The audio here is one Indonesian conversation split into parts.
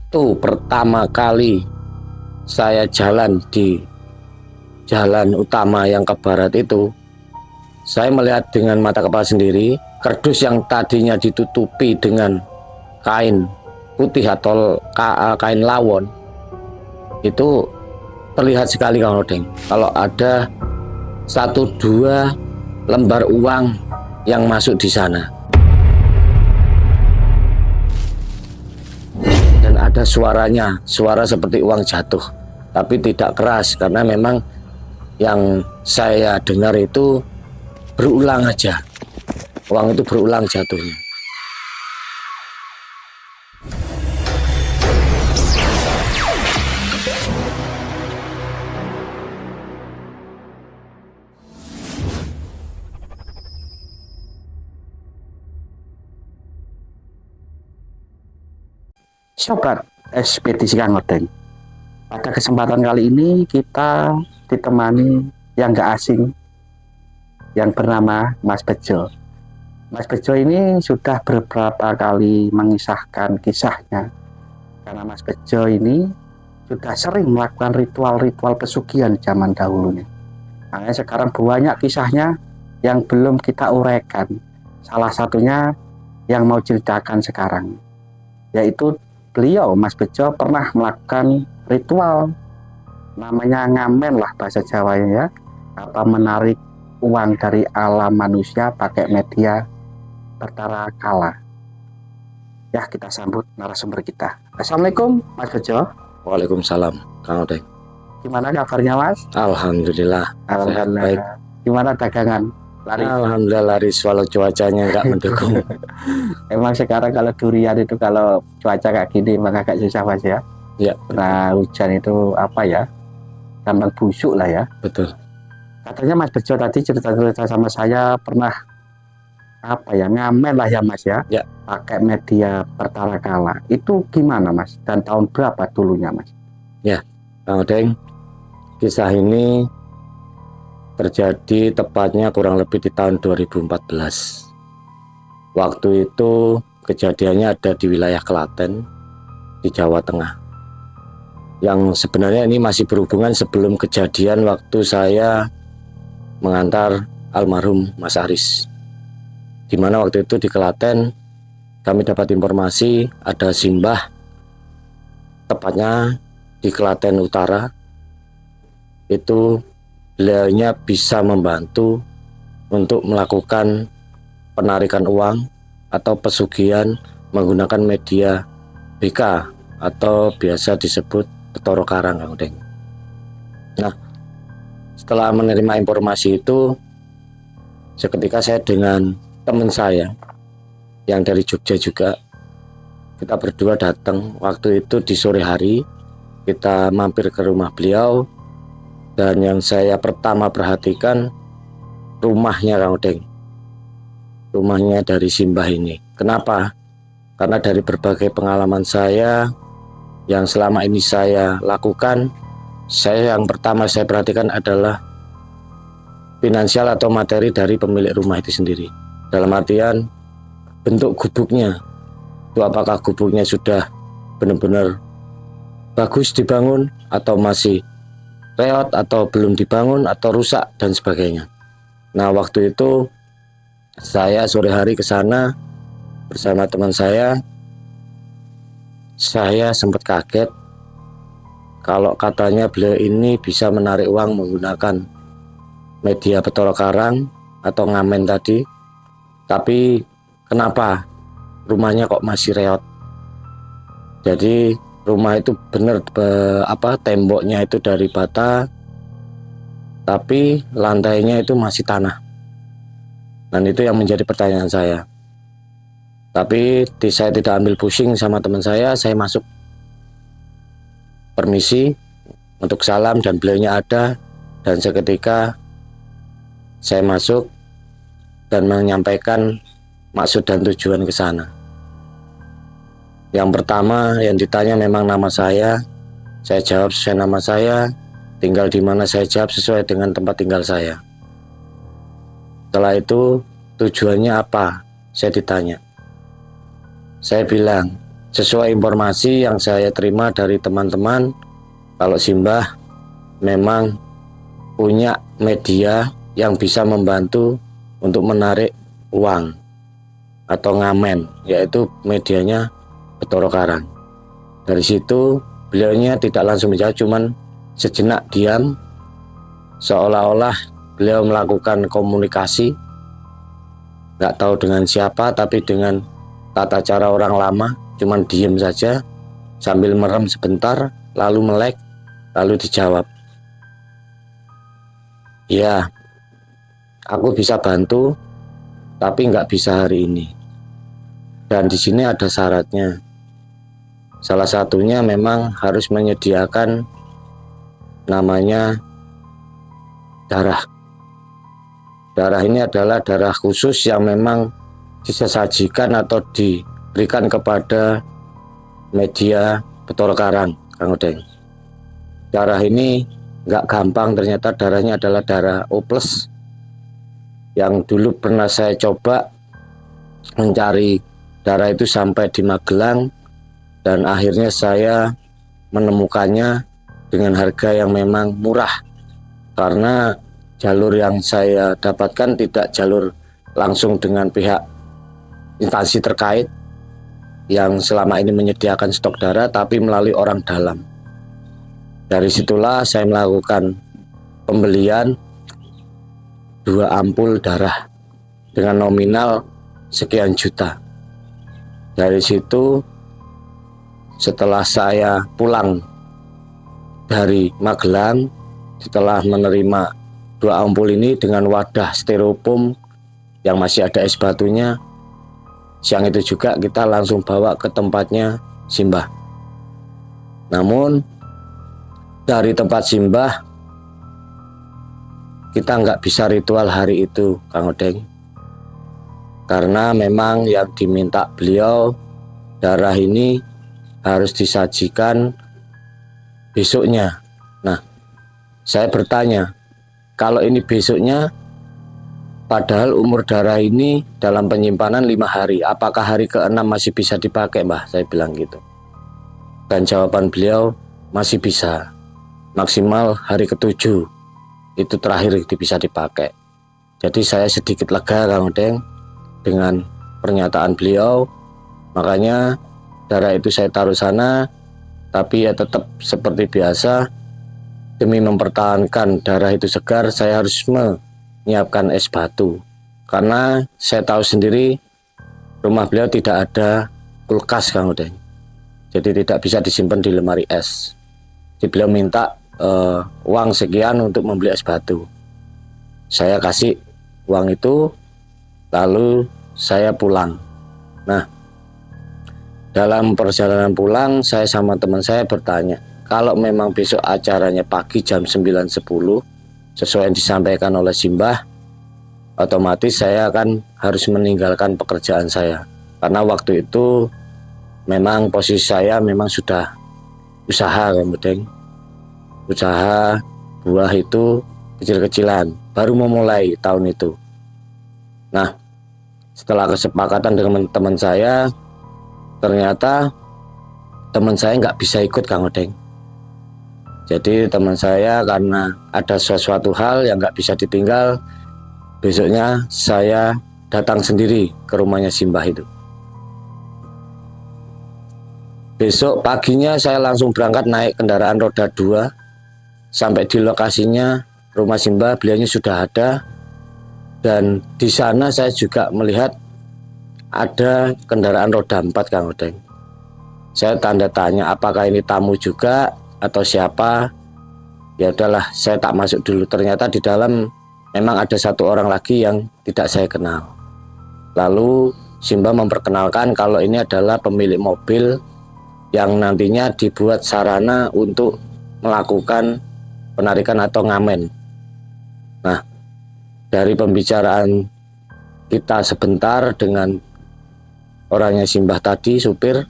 Waktu pertama kali saya jalan di jalan utama yang ke barat itu, saya melihat dengan mata kepala sendiri, kardus yang tadinya ditutupi dengan kain putih atau kain lawon, itu terlihat sekali Kang Odeng. Kalau ada 1-2 lembar uang yang masuk di sana. Dan ada suaranya, suara seperti uang jatuh, tapi tidak keras karena memang yang saya dengar itu berulang aja. Uang itu berulang jatuhnya. Sobat Ekspedisi Kang Odeng, pada kesempatan kali ini kita ditemani yang gak asing yang bernama Mas Bejo. Mas Bejo ini sudah beberapa kali mengisahkan kisahnya, karena Mas Bejo ini sudah sering melakukan ritual-ritual pesugihan zaman dahulunya. Makanya sekarang banyak kisahnya yang belum kita uraikan. Salah satunya yang mau ceritakan sekarang, yaitu beliau Mas Bejo pernah melakukan ritual namanya ngamen lah bahasa Jawanya ya, atau menarik uang dari alam manusia pakai media perkara kala. Ya, kita sambut narasumber kita. Assalamualaikum Mas Bejo. Waalaikumsalam Kang Odeng. Gimana kabarnya Mas? Alhamdulillah. Alhamdulillah. Baik. Gimana dagangan? Lari. Alhamdulillah laris walau cuacanya nggak mendukung. Emang sekarang kalau durian itu kalau cuaca kayak gini emang agak susah Mas ya. Ya. Nah hujan itu apa ya, gampang busuk lah ya. Betul. Katanya Mas Bejo tadi cerita-cerita sama saya pernah apa ya, ngamen lah ya Mas ya. Ya. Pakai media perkara kala. Itu gimana Mas? Dan tahun berapa dulunya Mas? Ya, Kang Odeng, kisah ini terjadi tepatnya kurang lebih di tahun 2014. Waktu itu kejadiannya ada di wilayah Klaten, di Jawa Tengah. Yang sebenarnya ini masih berhubungan sebelum kejadian waktu saya mengantar almarhum Mas Aris. Di mana waktu itu di Klaten kami dapat informasi ada simbah, tepatnya di Klaten Utara, itu beliaunya bisa membantu untuk melakukan penarikan uang atau pesugihan menggunakan media BK atau biasa disebut Bathara Karang, Kang Odeng. Nah, setelah menerima informasi itu, seketika saya dengan teman saya yang dari Jogja juga, kita berdua datang. Waktu itu di sore hari kita mampir ke rumah beliau. Dan yang saya pertama perhatikan rumahnya Kang Odeng. Rumahnya dari simbah ini. Kenapa? Karena dari berbagai pengalaman saya yang selama ini saya lakukan, yang pertama saya perhatikan adalah finansial atau materi dari pemilik rumah itu sendiri. Dalam artian bentuk gubuknya. Itu apakah gubuknya sudah benar-benar bagus dibangun atau masih reot atau belum dibangun atau rusak dan sebagainya. Nah, waktu itu saya sore hari ke sana bersama teman saya sempat kaget kalau katanya beliau ini bisa menarik uang menggunakan media Bathara Karang atau ngamen tadi. Tapi kenapa rumahnya kok masih reot? Jadi rumah itu benar temboknya itu dari bata, tapi lantainya itu masih tanah. Dan itu yang menjadi pertanyaan saya. Tapi saya tidak ambil pusing sama teman saya masuk. Permisi untuk salam dan beliaunya ada, dan seketika saya masuk dan menyampaikan maksud dan tujuan ke sana. Yang pertama yang ditanya memang nama saya jawab sesuai nama saya, tinggal di mana saya jawab sesuai dengan tempat tinggal saya. Setelah itu tujuannya apa? Saya ditanya. Saya bilang sesuai informasi yang saya terima dari teman-teman, kalau Simbah memang punya media yang bisa membantu untuk menarik uang atau ngamen, yaitu medianya Bathara Karang. Dari situ beliaunya tidak langsung menjawab, cuman sejenak diam, seolah-olah beliau melakukan komunikasi, nggak tahu dengan siapa, tapi dengan tata cara orang lama, cuman diem saja sambil merem sebentar, lalu melek, lalu dijawab, "Ya, aku bisa bantu, tapi nggak bisa hari ini. Dan di sini ada syaratnya. Salah satunya memang harus menyediakan namanya darah. Darah ini adalah darah khusus yang memang disajikan atau diberikan kepada media Bathara Karang, Kang Odeng. Darah ini nggak gampang, ternyata darahnya adalah darah O+. Yang dulu pernah saya coba mencari darah itu sampai di Magelang, dan akhirnya saya menemukannya dengan harga yang memang murah, karena jalur yang saya dapatkan tidak jalur langsung dengan pihak instansi terkait yang selama ini menyediakan stok darah, tapi melalui orang dalam. Dari situlah saya melakukan pembelian 2 ampul darah dengan nominal sekian juta. Dari situ, setelah saya pulang dari Magelang, setelah menerima 2 ampul ini dengan wadah styrofoam yang masih ada es batunya, siang itu juga kita langsung bawa ke tempatnya Simbah. Namun dari tempat Simbah kita nggak bisa ritual hari itu, Kang Odeng, karena memang yang diminta beliau, darah ini harus disajikan besoknya. Nah, saya bertanya, kalau ini besoknya, padahal umur darah ini dalam penyimpanan 5 hari, apakah hari ke-6 masih bisa dipakai, Mbah? Saya bilang gitu. Dan jawaban beliau, masih bisa. Maksimal hari ke-7, itu terakhir bisa dipakai. Jadi saya sedikit lega, Kang Odeng, dengan pernyataan beliau. Makanya darah itu saya taruh sana, tapi ya tetap seperti biasa, demi mempertahankan darah itu segar, saya harus menyiapkan es batu. Karena saya tahu sendiri rumah beliau tidak ada kulkas, Kang Odeng. Jadi tidak bisa disimpan di lemari es. Jadi beliau minta uang sekian untuk membeli es batu. Saya kasih uang itu, lalu saya pulang. Nah, dalam perjalanan pulang, saya sama teman saya bertanya, kalau memang besok acaranya pagi jam 9.10 sesuai yang disampaikan oleh Simbah, otomatis saya akan harus meninggalkan pekerjaan saya, karena waktu itu memang posisi saya memang sudah usaha, kemudian usaha buah itu kecil-kecilan, baru memulai tahun itu. Nah, setelah kesepakatan dengan teman saya, ternyata teman saya nggak bisa ikut, Kang Odeng. Jadi teman saya karena ada sesuatu hal yang nggak bisa ditinggal, besoknya saya datang sendiri ke rumahnya Simbah itu. Besok paginya saya langsung berangkat naik kendaraan roda 2. Sampai di lokasinya rumah Simbah, beliaunya sudah ada. Dan di sana saya juga melihat ada kendaraan roda 4, Kang Odeng. Saya tanda tanya apakah ini tamu juga atau siapa. Ya udahlah, saya tak masuk dulu. Ternyata di dalam memang ada 1 orang lagi yang tidak saya kenal. Lalu Simbah memperkenalkan kalau ini adalah pemilik mobil yang nantinya dibuat sarana untuk melakukan penarikan atau ngamen. Nah, dari pembicaraan kita sebentar dengan orangnya Simbah tadi, supir,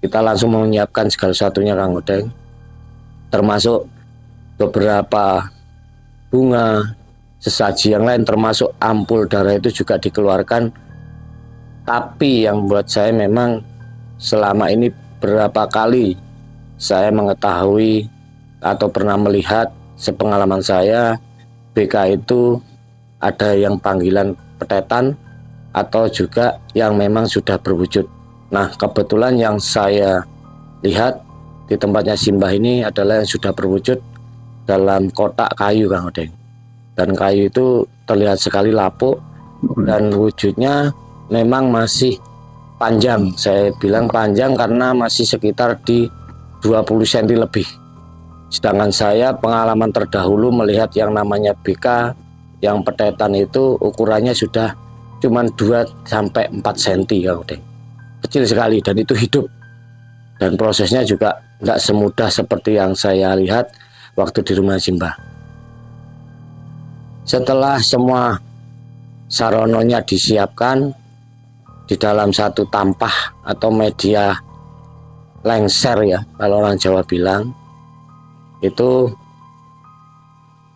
kita langsung menyiapkan segala sesuatunya, Kang Odeng, termasuk beberapa bunga, sesaji yang lain, termasuk ampul darah itu juga dikeluarkan. Tapi yang buat saya memang selama ini berapa kali saya mengetahui atau pernah melihat sepengalaman saya, BK itu ada yang panggilan petetan atau juga yang memang sudah berwujud. Nah, kebetulan yang saya lihat di tempatnya Simbah ini adalah yang sudah berwujud dalam kotak kayu, Kang Odeng. Dan kayu itu terlihat sekali lapuk dan wujudnya memang masih panjang. Saya bilang panjang karena masih sekitar di 20 cm lebih. Sedangkan saya pengalaman terdahulu melihat yang namanya BK yang petetan itu ukurannya sudah cuma 2-4 cm, Kang Odeng. Kecil sekali dan itu hidup. Dan prosesnya juga tidak semudah seperti yang saya lihat waktu di rumah Simbah. Setelah semua sarononya disiapkan di dalam satu tampah atau media lengser ya, kalau orang Jawa bilang, itu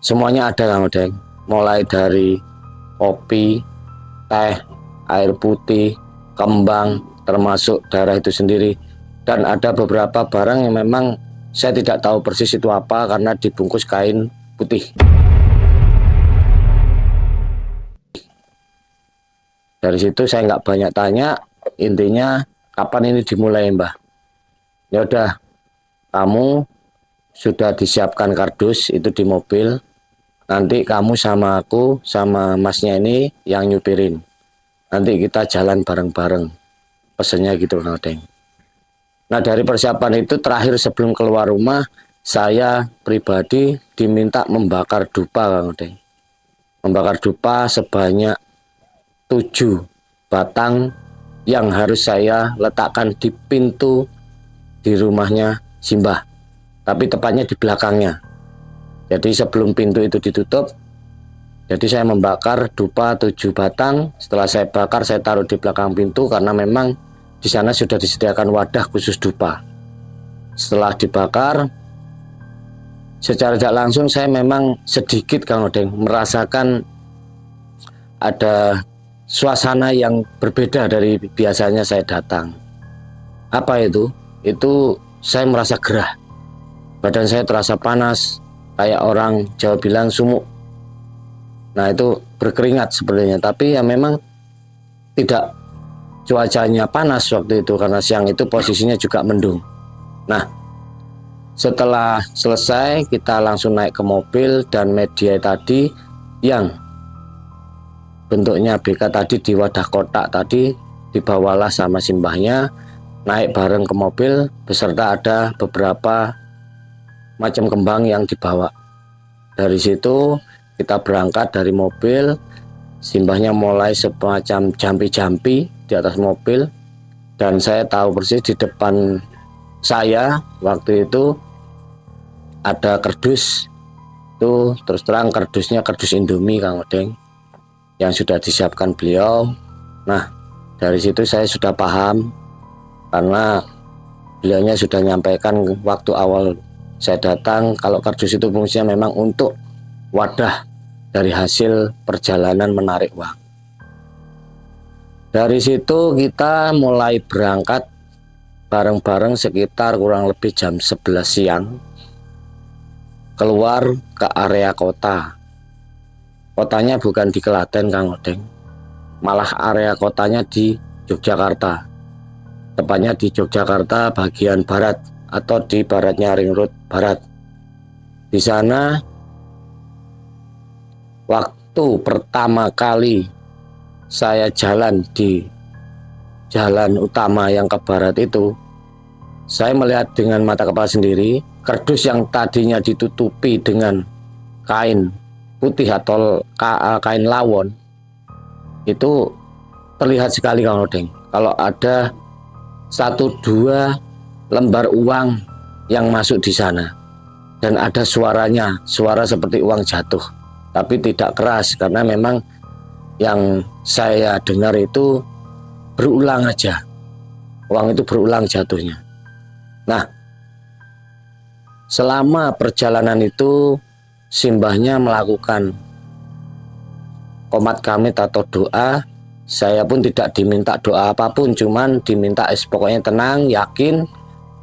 semuanya ada, Kang Odeng. Mulai dari kopi, teh, air putih, kembang, termasuk darah itu sendiri. Dan ada beberapa barang yang memang saya tidak tahu persis itu apa karena dibungkus kain putih. Dari situ saya nggak banyak tanya, intinya kapan ini dimulai, Mbah? Ya udah, kamu sudah disiapkan kardus itu di mobil. Nanti kamu sama aku sama masnya ini yang nyupirin. Nanti kita jalan bareng-bareng. Pesennya gitu, Kang Odeng. Nah, dari persiapan itu terakhir sebelum keluar rumah, saya pribadi diminta membakar dupa, Kang Odeng. Membakar dupa sebanyak 7 batang yang harus saya letakkan di pintu di rumahnya Simbah, tapi tepatnya di belakangnya. Jadi sebelum pintu itu ditutup, jadi saya membakar dupa 7 batang. Setelah saya bakar, saya taruh di belakang pintu karena memang di sana sudah disediakan wadah khusus dupa. Setelah dibakar, secara tidak langsung saya memang sedikit, Kang Odeng, merasakan ada suasana yang berbeda dari biasanya saya datang. Apa itu? Itu saya merasa gerah. Badan saya terasa panas, kayak orang Jawa bilang sumuk. Nah, itu berkeringat sepertinya, tapi ya memang tidak cuacanya panas waktu itu karena siang itu posisinya juga mendung. Nah, setelah selesai kita langsung naik ke mobil dan media tadi yang bentuknya BK tadi di wadah kotak tadi dibawalah sama Simbahnya, naik bareng ke mobil beserta ada beberapa macam kembang yang dibawa. Dari situ kita berangkat dari mobil. Simbahnya mulai semacam jampi-jampi di atas mobil dan saya tahu persis di depan saya waktu itu ada kardus. Itu terus terang kardusnya kardus Indomie, Kang Odeng, yang sudah disiapkan beliau. Nah, dari situ saya sudah paham karena beliaunya sudah menyampaikan waktu awal saya datang kalau kardus itu fungsinya memang untuk wadah dari hasil perjalanan menarik uang. Dari situ kita mulai berangkat bareng-bareng sekitar kurang lebih jam 11 siang keluar ke area kota. Kotanya bukan di Klaten, Kang Odeng, malah area kotanya di Yogyakarta. Tepatnya di Yogyakarta bagian barat atau di baratnya Ring Road Barat. Di sana waktu pertama kali saya jalan di jalan utama yang ke barat itu, saya melihat dengan mata kepala sendiri kardus yang tadinya ditutupi dengan kain putih atau kain lawon itu terlihat sekali, Kang Odeng, kalau ada 1-2 lembar uang yang masuk di sana dan ada suaranya, suara seperti uang jatuh tapi tidak keras karena memang yang saya dengar itu berulang aja, uang itu berulang jatuhnya. Nah, selama perjalanan itu Simbahnya melakukan qomat kamit atau doa Saya pun tidak diminta doa apapun, cuman diminta pokoknya tenang, yakin,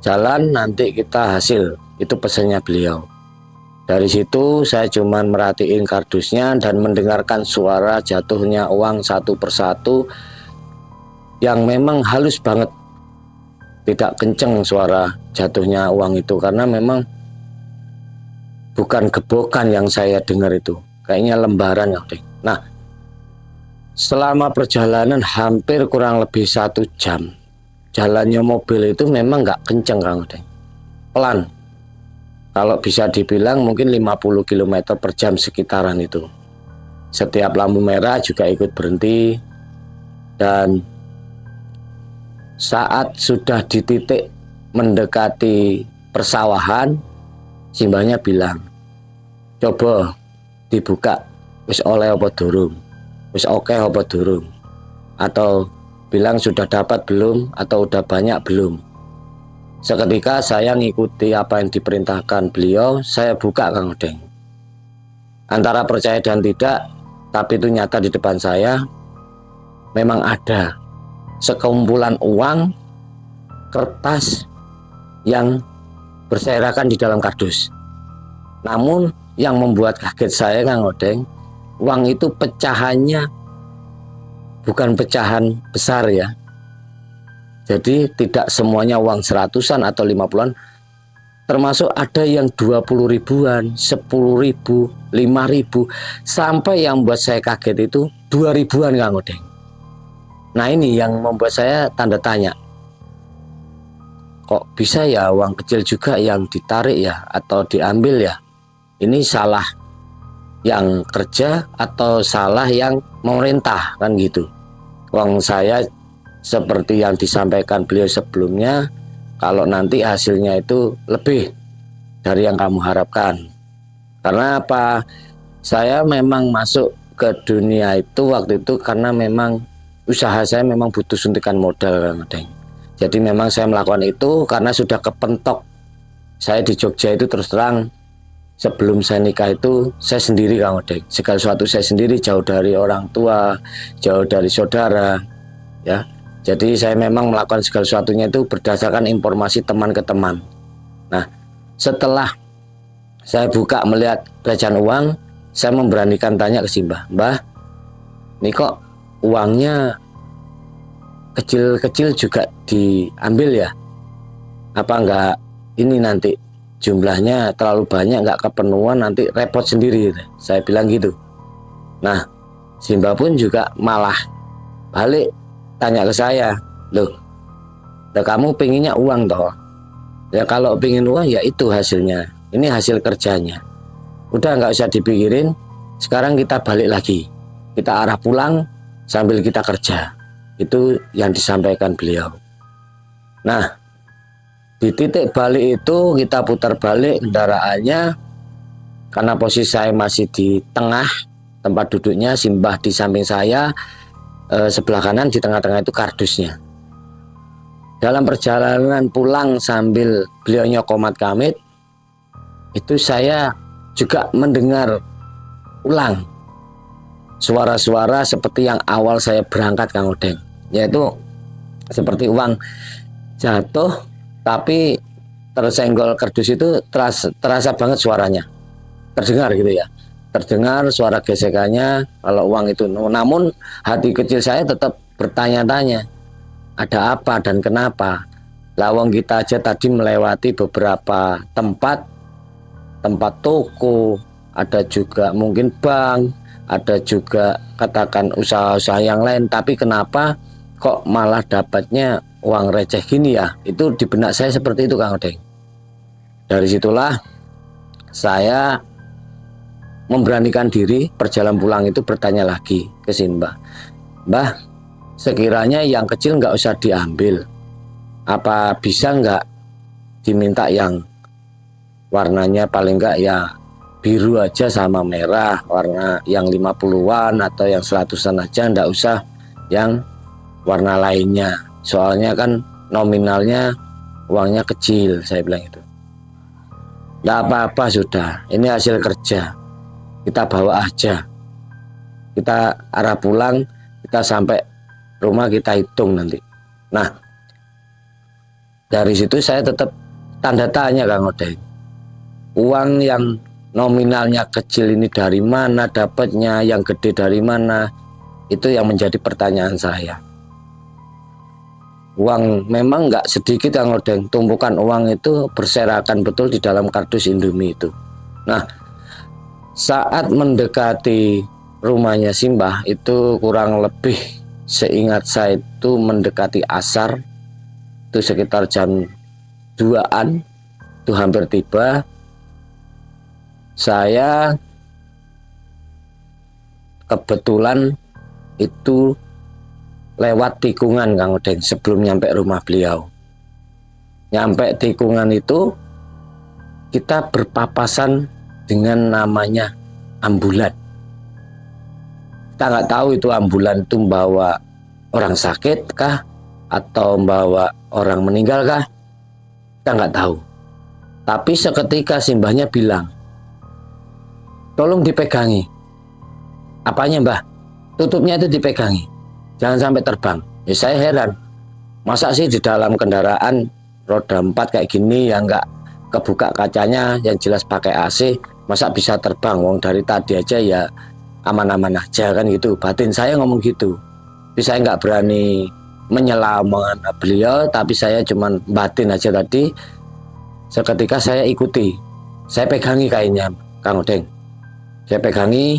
jalan nanti kita hasil. Itu pesannya beliau. Dari situ saya cuman merhatiin kardusnya dan mendengarkan suara jatuhnya uang satu persatu yang memang halus banget. Tidak kenceng suara jatuhnya uang itu, karena memang bukan gebokan yang saya dengar itu, kayaknya lembaran ya. Nah, selama perjalanan hampir kurang lebih 1 jam, jalannya mobil itu memang nggak kenceng Kang Odeng, pelan. Kalau bisa dibilang mungkin 50 km per jam sekitaran itu. Setiap lampu merah juga ikut berhenti. Dan saat sudah di titik mendekati persawahan, simbahnya bilang, coba dibuka, wis oleh apa durung, wis oke apa durung, atau bilang sudah dapat belum, atau udah banyak belum. Seketika saya ngikuti apa yang diperintahkan beliau, saya buka Kang Odeng. Antara percaya dan tidak, tapi itu nyata di depan saya, memang ada sekumpulan uang, kertas yang berserakan di dalam kardus. Namun yang membuat kaget saya Kang Odeng, uang itu pecahannya bukan pecahan besar ya. Jadi tidak semuanya uang 100-an atau 50-an, termasuk ada yang 20 ribuan, 10 ribu, 5 ribu, sampai yang membuat saya kaget itu 2 ribuan Kang Odeng. Nah ini yang membuat saya tanda tanya, kok bisa ya uang kecil juga yang ditarik ya atau diambil ya? Ini salah yang kerja atau salah yang memerintah kan gitu. Uang saya seperti yang disampaikan beliau sebelumnya, kalau nanti hasilnya itu lebih dari yang kamu harapkan. Karena apa? Saya memang masuk ke dunia itu waktu itu karena memang usaha saya memang butuh suntikan modal Kang Odeng. Jadi memang saya melakukan itu karena sudah kepentok. Saya di Jogja itu terus terang, sebelum saya nikah itu saya sendiri Kang Odeng. Segala sesuatu saya sendiri, jauh dari orang tua, jauh dari saudara, ya. Jadi saya memang melakukan segala sesuatunya itu berdasarkan informasi teman ke teman. Nah, setelah saya buka melihat recehan uang, saya memberanikan tanya ke Simbah, Mbah, ini kok uangnya kecil-kecil juga diambil ya? Apa enggak ini nanti jumlahnya terlalu banyak, enggak kepenuhan, nanti repot sendiri? Saya bilang gitu. Nah, Simbah pun juga malah balik tanya ke saya, loh, kamu pinginnya uang toh? Ya kalau pingin uang ya itu hasilnya, ini hasil kerjanya. Udah nggak usah dipikirin, sekarang kita balik lagi, kita arah pulang sambil kita kerja. Itu yang disampaikan beliau. Nah, di titik balik itu kita putar balik kendaraannya, karena posisi saya masih di tengah tempat duduknya, Simbah di samping saya, sebelah kanan, di tengah-tengah itu kardusnya. Dalam perjalanan pulang sambil beliau nyokomat kamit, itu saya juga mendengar ulang suara-suara seperti yang awal saya berangkat Kang Odeng, yaitu seperti uang jatuh tapi tersenggol kardus itu terasa banget suaranya, terdengar gitu ya. Terdengar suara gesekannya kalau uang itu. Namun hati kecil saya tetap bertanya-tanya, ada apa dan kenapa? Lawang kita aja tadi melewati beberapa tempat toko, ada juga mungkin bank, ada juga katakan usaha-usaha yang lain, tapi kenapa kok malah dapatnya uang receh gini ya? Itu di benak saya seperti itu Kang Odeng. Dari situlah saya memberanikan diri perjalanan pulang itu bertanya lagi ke Simbah, Mbah, sekiranya yang kecil nggak usah diambil, apa bisa nggak diminta yang warnanya paling nggak ya biru aja sama merah, warna yang 50-an atau yang 100-an aja, nggak usah yang warna lainnya, soalnya kan nominalnya uangnya kecil, saya bilang itu. Nggak apa-apa, sudah, ini hasil kerja, kita bawa aja, kita arah pulang, kita sampai rumah kita hitung nanti. Nah, dari situ saya tetap tanda tanya Kang Odeng. Uang yang nominalnya kecil ini dari mana dapatnya, yang gede dari mana? Itu yang menjadi pertanyaan saya. Uang memang nggak sedikit Kang Odeng, tumpukan uang itu berserakan betul di dalam kardus Indomie itu. Nah, saat mendekati rumahnya Simbah itu kurang lebih seingat saya itu mendekati asar, itu sekitar jam 2-an, itu hampir tiba. Saya kebetulan itu lewat tikungan Kang Odeng sebelum nyampe rumah beliau. Nyampe tikungan itu kita berpapasan dengan namanya ambulan. Kita nggak tahu itu ambulan itu membawa orang sakit kah atau membawa orang meninggal kah, kita nggak tahu. Tapi seketika Simbahnya bilang, tolong dipegangi. Apanya Mbah? Tutupnya itu dipegangi, jangan sampai terbang. Ya saya heran, masa sih di dalam kendaraan roda 4 kayak gini yang nggak kebuka kacanya, yang jelas pakai AC, masa bisa terbang? Wong dari tadi aja ya aman-aman aja kan gitu. Batin saya ngomong gitu. Tapi saya nggak berani menyela omongan beliau, tapi saya cuman batin aja tadi. Seketika saya ikuti, saya pegangi kainnya Kang Odeng. Saya pegangi,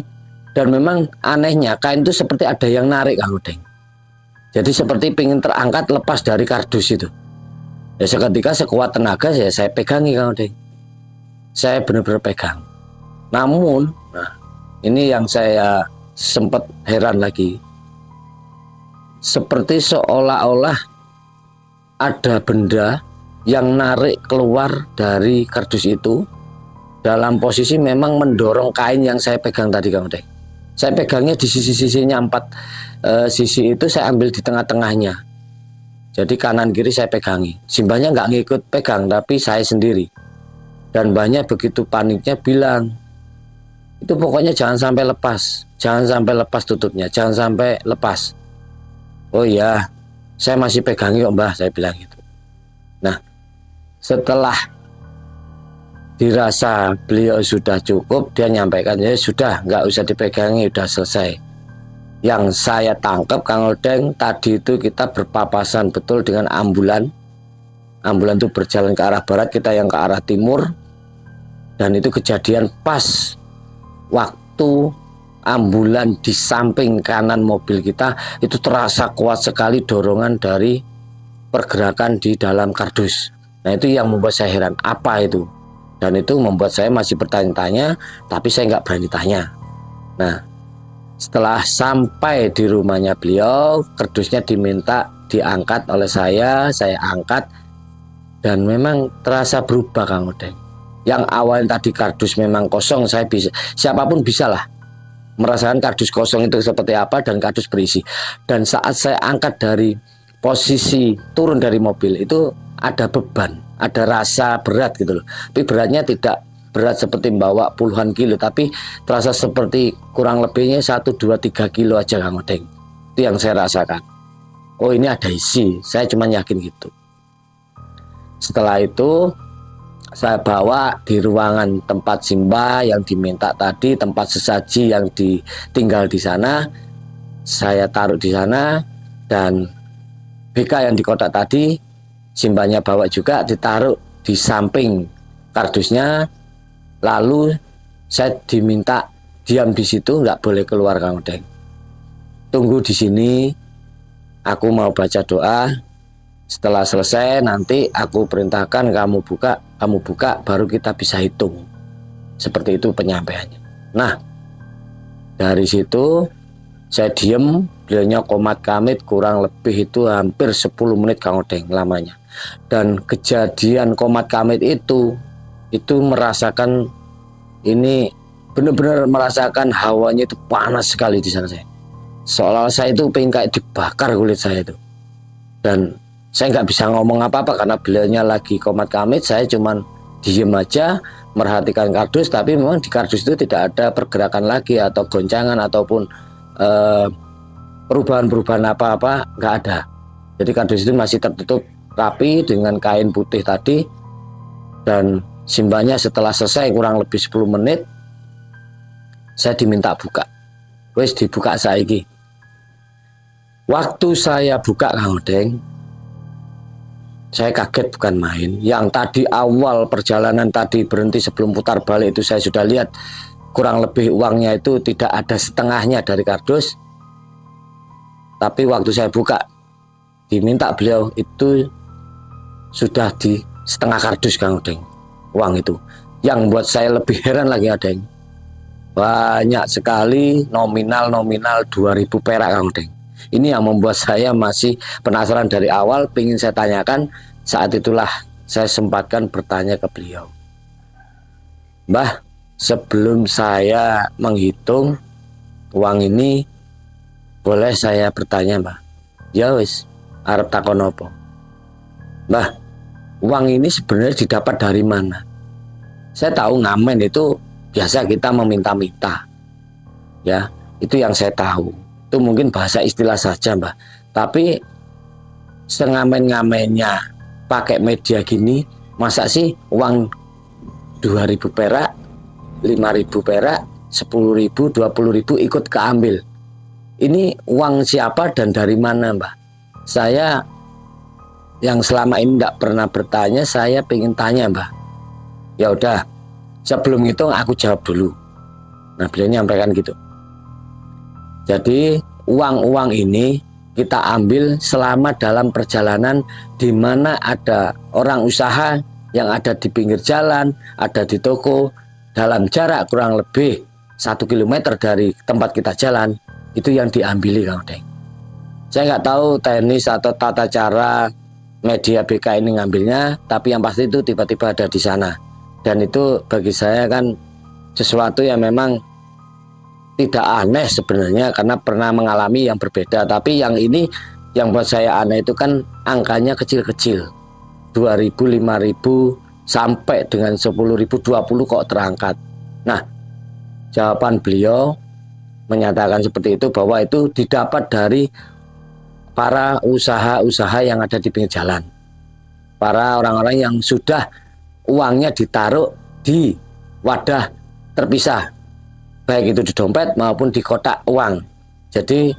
dan memang anehnya kain itu seperti ada yang narik Kang Odeng. Jadi seperti ingin terangkat lepas dari kardus itu. Ya seketika sekuat tenaga saya pegangi Kang Odeng. Saya benar-benar pegang. Namun, nah, ini yang saya sempat heran lagi. Seperti seolah-olah ada benda yang narik keluar dari kardus itu dalam posisi memang mendorong kain yang saya pegang tadi Kang Odeng. Saya pegangnya di sisi-sisinya 4 sisi itu saya ambil di tengah-tengahnya. Jadi kanan kiri saya pegangi. Simbahnya nggak ngikut pegang, tapi saya sendiri. Dan banyak begitu paniknya bilang, itu pokoknya jangan sampai lepas, jangan sampai lepas tutupnya, jangan sampai lepas. Oh iya, saya masih pegangi kok Mbah, saya bilang gitu. Nah, setelah dirasa beliau sudah cukup, dia nyampaikan ya sudah, nggak usah dipegangi, udah selesai. Yang saya tangkap Kang Odeng tadi itu kita berpapasan betul dengan ambulan. Ambulan itu berjalan ke arah barat, kita yang ke arah timur. Dan itu kejadian pas waktu ambulan di samping kanan mobil kita itu terasa kuat sekali dorongan dari pergerakan di dalam kardus. Nah itu yang membuat saya heran, apa itu? Dan itu membuat saya masih bertanya-tanya, tapi saya nggak berani tanya. Nah, setelah sampai di rumahnya beliau, kardusnya diminta diangkat oleh saya angkat, dan memang terasa berubah Kang Odeng. Yang awalnya tadi kardus memang kosong, saya bisa, siapapun bisa lah merasakan kardus kosong itu seperti apa dan kardus berisi. Dan saat saya angkat dari posisi turun dari mobil itu ada beban, ada rasa berat gitu loh. Tapi beratnya tidak berat seperti membawa puluhan kilo, tapi terasa seperti kurang lebihnya 1, 2, 3 kilo aja Kang Odeng. Itu yang saya rasakan. Oh ini ada isi, saya cuma yakin gitu. Setelah itu saya bawa di ruangan tempat Simbah yang diminta tadi, tempat sesaji yang ditinggal di sana, saya taruh di sana. Dan BK yang di kotak tadi Simbahnya bawa juga, ditaruh di samping kardusnya. Lalu saya diminta diam di situ, nggak boleh keluar Kang Odeng. Tunggu di sini, aku mau baca doa. Setelah selesai nanti aku perintahkan kamu buka, baru kita bisa hitung. Seperti itu penyampaiannya. Nah, dari situ saya diem, beliaunya komat kamit kurang lebih itu hampir 10 menit Kang Odeng lamanya. Dan kejadian komat kamit itu merasakan, ini benar-benar merasakan hawanya itu panas sekali di sana saya. Seolah saya itu pengen kayak dibakar kulit saya itu. Dan saya nggak bisa ngomong apa-apa karena beliaunya lagi komat kamit, saya cuman diem aja merhatikan kardus. Tapi memang di kardus itu tidak ada pergerakan lagi atau goncangan ataupun perubahan-perubahan apa-apa nggak ada. Jadi kardus itu masih tertutup rapi dengan kain putih tadi, dan simbahnya setelah selesai kurang lebih 10 menit saya diminta buka. Wes dibuka saiki. Waktu saya buka Kang Odeng, saya kaget bukan main. Yang tadi awal perjalanan tadi berhenti sebelum putar balik itu saya sudah lihat kurang lebih uangnya itu tidak ada setengahnya dari kardus. Tapi waktu saya buka diminta beliau itu sudah di setengah kardus Kang Odeng, uang itu. Yang buat saya lebih heran lagi Odeng, banyak sekali nominal 2000 perak Kang Odeng. Ini yang membuat saya masih penasaran dari awal, ingin saya tanyakan. Saat itulah saya sempatkan bertanya ke beliau, Mbah, sebelum saya menghitung uang ini, boleh saya bertanya Mbah? Ya wis, arep takon apa? Mbah, uang ini sebenarnya didapat dari mana? Saya tahu ngamen itu biasa kita meminta-minta, ya itu yang saya tahu. Itu mungkin bahasa istilah saja Mbah. Tapi sengamen-ngamennya pakai media gini, masa sih uang 2000 perak, 5000 perak, 10.000, 20.000 ikut keambil? Ini uang siapa dan dari mana Mbah? Saya yang selama ini tidak pernah bertanya, saya pengen tanya Mbah. Ya udah, sebelum itu aku jawab dulu. Nah beliau nyampaikan gitu. Jadi uang-uang ini kita ambil selama dalam perjalanan di mana ada orang usaha yang ada di pinggir jalan, ada di toko, dalam jarak kurang lebih 1 kilometer dari tempat kita jalan, itu yang diambili Kang Odeng. Saya nggak tahu teknis atau tata cara media BK ini ngambilnya, tapi yang pasti itu tiba-tiba ada di sana. Dan itu bagi saya kan sesuatu yang memang tidak aneh sebenarnya, karena pernah mengalami yang berbeda. Tapi yang ini yang buat saya aneh itu kan angkanya kecil-kecil, 2.000, 5.000 sampai dengan 10.000, 20 kok terangkat. Nah jawaban beliau menyatakan seperti itu, bahwa itu didapat dari para usaha-usaha yang ada di pinggir jalan, para orang-orang yang sudah uangnya ditaruh di wadah terpisah, baik itu di dompet maupun di kotak uang. Jadi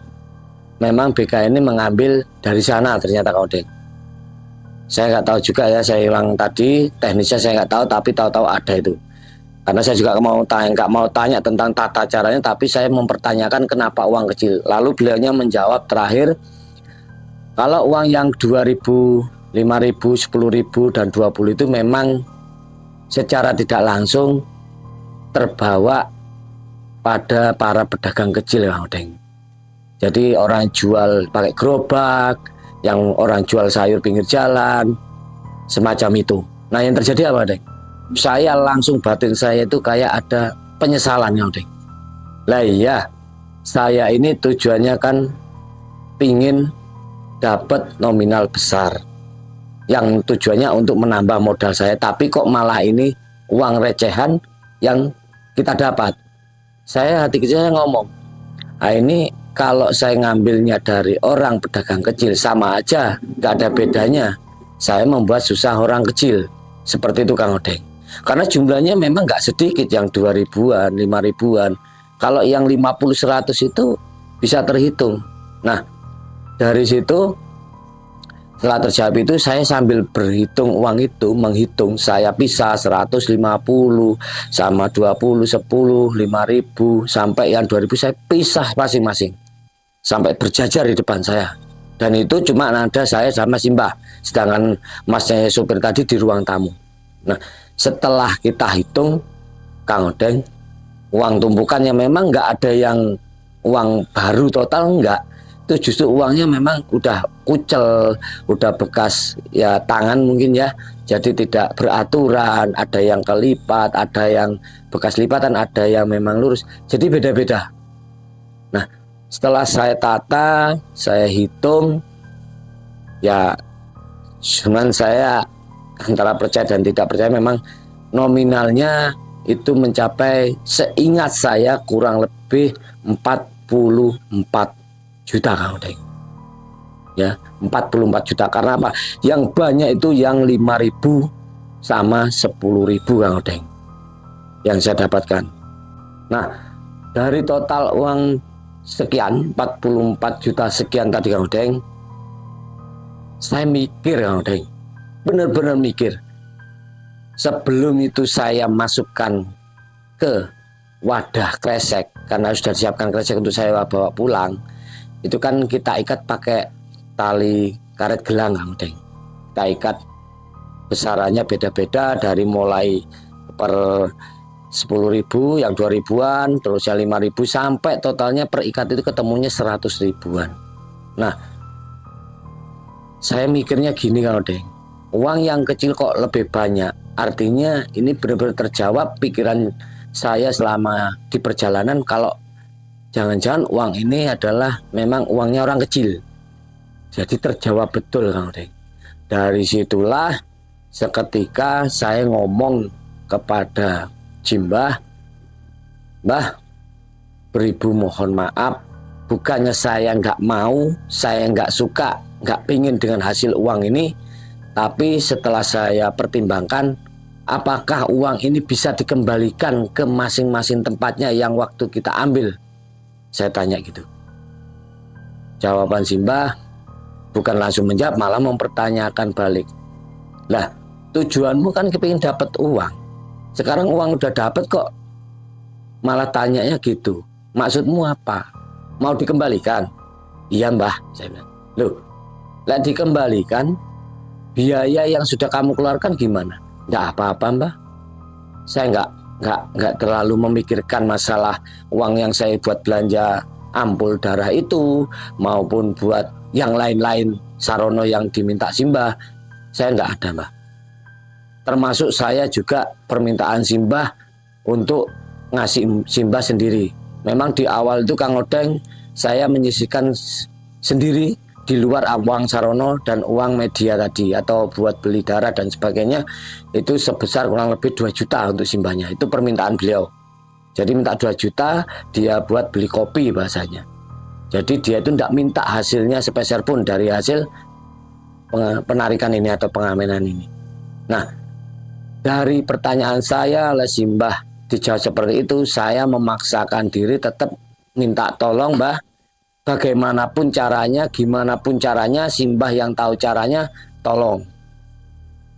memang BK ini mengambil dari sana ternyata Kang Odeng. Saya nggak tahu juga ya, saya ulang tadi teknisnya saya nggak tahu, tapi tahu-tahu ada itu. Karena saya juga nggak mau tanya tentang tata caranya, tapi saya mempertanyakan kenapa uang kecil. Lalu beliaunya menjawab terakhir, kalau uang yang 2.000, 5.000, 10.000 dan 20 itu memang secara tidak langsung terbawa pada para pedagang kecil ya Odeng. Jadi orang jual pakai gerobak, yang orang jual sayur pinggir jalan, semacam itu. Nah yang terjadi apa Odeng? Saya langsung, batin saya itu kayak ada penyesalannya Odeng. Lah iya, saya ini tujuannya kan pingin dapat nominal besar, yang tujuannya untuk menambah modal saya, tapi kok malah ini uang recehan yang kita dapat. Saya hati kecil saya ngomong, ah ini kalau saya ngambilnya dari orang pedagang kecil sama aja, nggak ada bedanya. Saya membuat susah orang kecil, seperti itu Kang Odeng. Karena jumlahnya memang nggak sedikit, yang 2.000-an, 5.000-an. Kalau yang 50-100 itu bisa terhitung. Nah dari situ setelah terjawab itu, saya sambil berhitung uang itu, menghitung, saya pisah 150 sama 20, 10, 5.000 sampai yang 2.000 saya pisah masing-masing sampai berjajar di depan saya. Dan itu cuma ada saya sama Simbah, sedangkan masnya supir tadi di ruang tamu. Nah setelah kita hitung Kang Odeng, uang tumpukannya memang nggak ada yang uang baru total, enggak. Itu justru uangnya memang udah kucel, udah bekas ya tangan mungkin ya, jadi tidak beraturan, ada yang kelipat, ada yang bekas lipatan, ada yang memang lurus, jadi beda-beda. Nah setelah saya tata, saya hitung, ya cuman saya antara percaya dan tidak percaya, memang nominalnya itu mencapai, seingat saya kurang lebih 44 juta Kang Odeng. Ya, 44 juta. Karena apa? Yang banyak itu yang 5.000 sama 10.000 Kang Odeng yang saya dapatkan. Nah, dari total uang sekian 44 juta sekian tadi Kang Odeng, saya mikir Kang Odeng, benar-benar mikir. Sebelum itu saya masukkan ke wadah kresek, karena sudah disiapkan kresek untuk saya bawa pulang. Itu kan kita ikat pakai tali karet gelang Kang Odeng. Kita ikat besarannya beda-beda, dari mulai per 10.000, yang 2.000-an, terus yang 5.000, sampai totalnya per ikat itu ketemunya 100 ribuan. Nah, saya mikirnya gini Kang Odeng, uang yang kecil kok lebih banyak. Artinya ini benar-benar terjawab pikiran saya selama di perjalanan, kalau jangan-jangan uang ini adalah memang uangnya orang kecil. Jadi terjawab betul Kang Odeng. Dari situlah seketika saya ngomong kepada Simbah, Mbah, beribu mohon maaf, bukannya saya nggak mau, saya nggak suka, nggak pingin dengan hasil uang ini, tapi setelah saya pertimbangkan, apakah uang ini bisa dikembalikan ke masing-masing tempatnya yang waktu kita ambil? Saya tanya gitu. Jawaban Simbah bukan langsung menjawab, malah mempertanyakan balik. Lah, tujuanmu kan kepingin dapat uang. Sekarang uang udah dapat kok malah tanyanya gitu. Maksudmu apa? Mau dikembalikan? Iya Mbah, saya bilang. Loh, lah dikembalikan, biaya yang sudah kamu keluarkan gimana? Nggak apa-apa Mbah. Saya nggak terlalu memikirkan masalah uang yang saya buat belanja ampul darah itu, maupun buat yang lain-lain sarono yang diminta Simbah. Saya nggak ada Mbah. Termasuk saya juga permintaan Simbah untuk ngasih Simbah sendiri. Memang di awal itu Kang Odeng saya menyisihkan sendiri di luar uang sarono dan uang media tadi, atau buat beli darah dan sebagainya, itu sebesar kurang lebih 2 juta untuk Simbahnya. Itu permintaan beliau. Jadi minta 2 juta dia buat beli kopi bahasanya. Jadi dia itu tidak minta hasilnya sepeser pun dari hasil penarikan ini atau pengamenan ini. Nah, dari pertanyaan saya oleh Simbah dijawab seperti itu, saya memaksakan diri tetap minta tolong Mbah, bagaimanapun caranya, gimana pun caranya, Simbah yang tahu caranya, tolong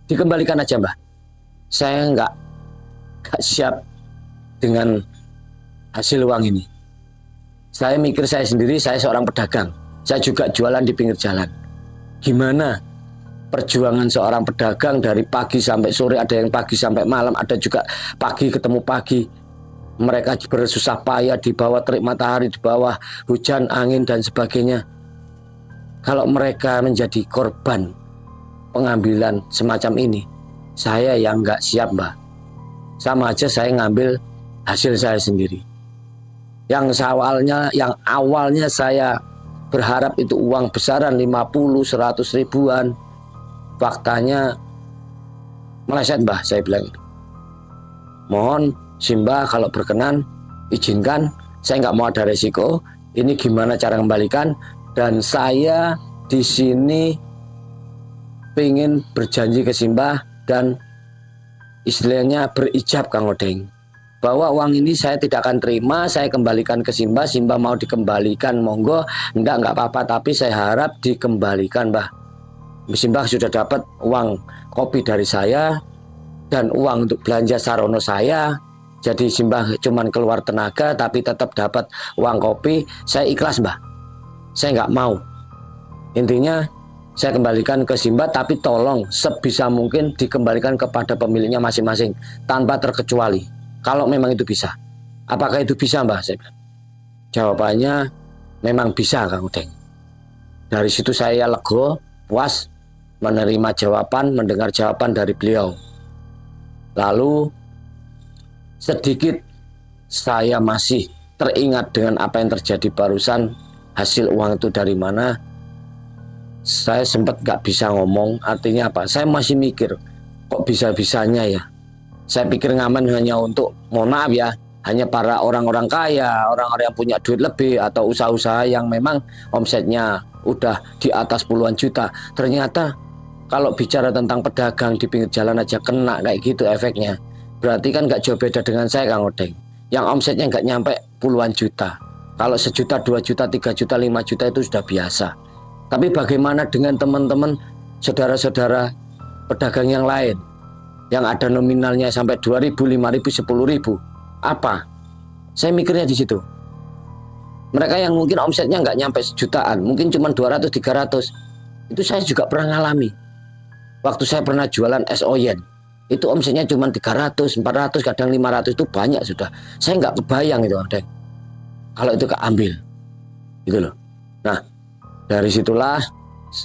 dikembalikan aja Mbah. Saya nggak siap dengan hasil uang ini. Saya mikir saya sendiri, saya seorang pedagang, saya juga jualan di pinggir jalan. Gimana perjuangan seorang pedagang dari pagi sampai sore, ada yang pagi sampai malam, ada juga pagi ketemu pagi. Mereka bersusah payah di bawah terik matahari, di bawah hujan, angin dan sebagainya. Kalau mereka menjadi korban pengambilan semacam ini, saya yang nggak siap Mbah. Sama aja saya ngambil hasil saya sendiri. Yang awalnya saya berharap itu uang besaran 50, 100 ribuan. Faktanya meleset Mbah, saya bilang. Mohon Simbah kalau berkenan izinkan, saya nggak mau ada resiko. Ini gimana cara kembalikan? Dan saya di sini pengen berjanji ke Simbah dan istilahnya berijab Kang Odeng, bahwa uang ini saya tidak akan terima, saya kembalikan ke Simbah. Simbah mau dikembalikan monggo, nggak apa-apa, tapi saya harap dikembalikan Mbah. Simbah sudah dapat uang kopi dari saya dan uang untuk belanja sarono saya. Jadi Simbah cuman keluar tenaga tapi tetap dapat uang kopi. Saya ikhlas Mbah. Saya nggak mau. Intinya saya kembalikan ke Simbah, tapi tolong sebisa mungkin dikembalikan kepada pemiliknya masing-masing tanpa terkecuali. Kalau memang itu bisa. Apakah itu bisa Mbah? Saya bilang. Jawabannya memang bisa Kang Odeng. Dari situ saya lego, puas, menerima jawaban, mendengar jawaban dari beliau. Lalu sedikit saya masih teringat dengan apa yang terjadi barusan, hasil uang itu dari mana. Saya sempat gak bisa ngomong, artinya apa? Saya masih mikir, kok bisa-bisanya ya? Saya pikir ngamen hanya untuk, mohon maaf ya, hanya para orang-orang kaya, orang-orang yang punya duit lebih, atau usaha-usaha yang memang omsetnya udah di atas puluhan juta. Ternyata kalau bicara tentang pedagang di pinggir jalan aja kena kayak gitu efeknya. Berarti kan nggak jauh beda dengan saya, Kang Odeng, yang omsetnya nggak nyampe puluhan juta. Kalau 1 juta, 2 juta, 3 juta, 5 juta itu sudah biasa. Tapi bagaimana dengan teman-teman saudara-saudara pedagang yang lain yang ada nominalnya sampai 2.000, 5.000, 10.000? Apa? Saya mikirnya di situ. Mereka yang mungkin omsetnya nggak nyampe sejutaan, mungkin cuma 200, 300. Itu saya juga pernah ngalami. Waktu saya pernah jualan es oyen, itu omsetnya cuma 300, 400, kadang 500, itu banyak sudah. Saya nggak kebayang itu, Odeng, kalau itu keambil, gitu loh. Nah, dari situlah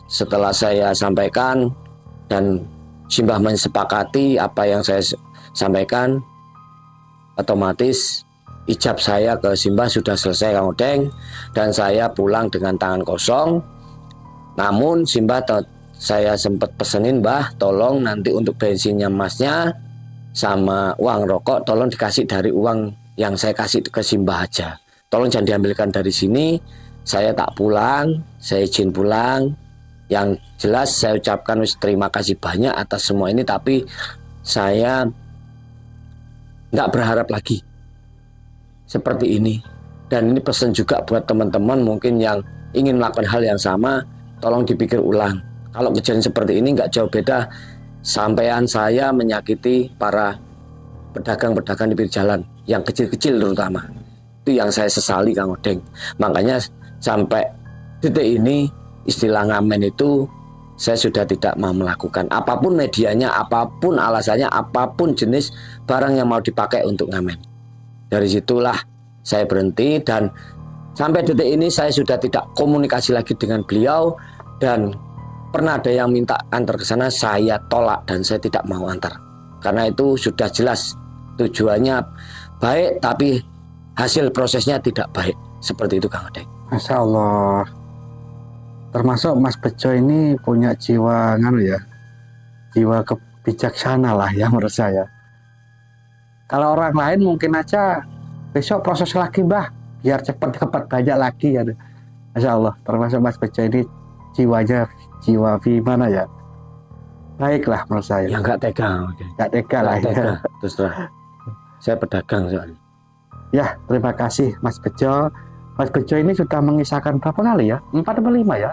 setelah saya sampaikan dan Simbah mensepakati apa yang saya sampaikan, otomatis ijab saya ke Simbah sudah selesai, Kang Odeng, dan saya pulang dengan tangan kosong. Namun Simbah saya sempat pesenin, Mbah, tolong nanti untuk bensinnya Masnya sama uang rokok tolong dikasih dari uang yang saya kasih ke Simbah aja. Tolong jangan diambilkan dari sini. Saya tak pulang, saya izin pulang. Yang jelas saya ucapkan terima kasih banyak atas semua ini, tapi saya nggak berharap lagi seperti ini. Dan ini pesan juga buat teman-teman mungkin yang ingin melakukan hal yang sama, tolong dipikir ulang. Kalau kejadian seperti ini nggak jauh beda sampean saya menyakiti para pedagang-pedagang di pinggir jalan yang kecil-kecil terutama. Itu yang saya sesali, Kang Odeng. Makanya sampai detik ini istilah ngamen itu saya sudah tidak mau melakukan. Apapun medianya, apapun alasannya, apapun jenis barang yang mau dipakai untuk ngamen. Dari situlah saya berhenti, dan sampai detik ini saya sudah tidak komunikasi lagi dengan beliau. Dan pernah ada yang minta antar ke sana, saya tolak dan saya tidak mau antar. Karena itu sudah jelas tujuannya baik, tapi hasil prosesnya tidak baik. Seperti itu, Kang Odeng. Masya Allah. Termasuk Mas Bejo ini punya jiwa jiwa kebijaksana lah ya menurut saya. Kalau orang lain mungkin aja besok proses lagi, Mbah, biar cepat dapat banyak lagi ya. Masya Allah. Termasuk Mas Bejo ini jiwanya jiwa gimana ya, baiklah menurut saya. Ya nggak tega, nggak tega lah ya. Terus terang, saya pedagang soalnya. Ya, terima kasih Mas Bejo. Mas Bejo ini sudah mengisahkan berapa kali ya? 4 atau 5 ya?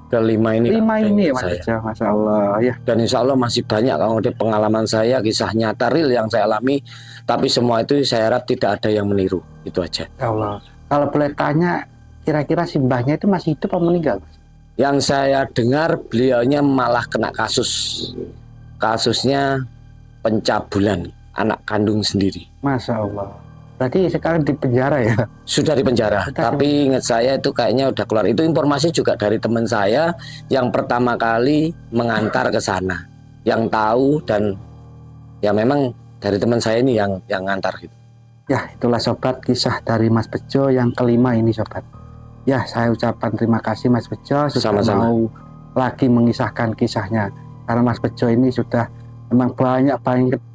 Kelima ini. 5 ini Mas Bejo, Masya Allah ya. Dan insya Allah masih banyak kalau ada pengalaman saya, kisah nyata real yang saya alami. Tapi semua itu saya harap tidak ada yang meniru. Itu aja. Ya Allah. Kalau boleh tanya, kira-kira simbahnya itu masih hidup atau meninggal? Yang saya dengar beliaunya malah kena kasus. Kasusnya pencabulan anak kandung sendiri. Masya Allah. Berarti sekarang di penjara ya? Sudah di penjara. Tapi ingat saya itu kayaknya udah keluar. Itu informasi juga dari teman saya yang pertama kali mengantar ke sana. Yang tahu, dan ya memang dari teman saya ini yang ngantar gitu. Ya, itulah sobat kisah dari Mas Bejo yang kelima ini sobat. Ya, saya ucapkan terima kasih Mas Bejo sudah Sama-sama. mau lagi mengisahkan kisahnya. Karena Mas Bejo ini sudah memang banyak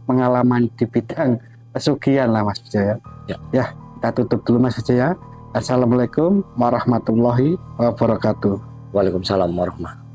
pengalaman di bidang pesugihan lah Mas Bejo ya. Ya, kita tutup dulu Mas Bejo ya. Assalamualaikum warahmatullahi wabarakatuh. Waalaikumsalam warahmatullahi wabarakatuh.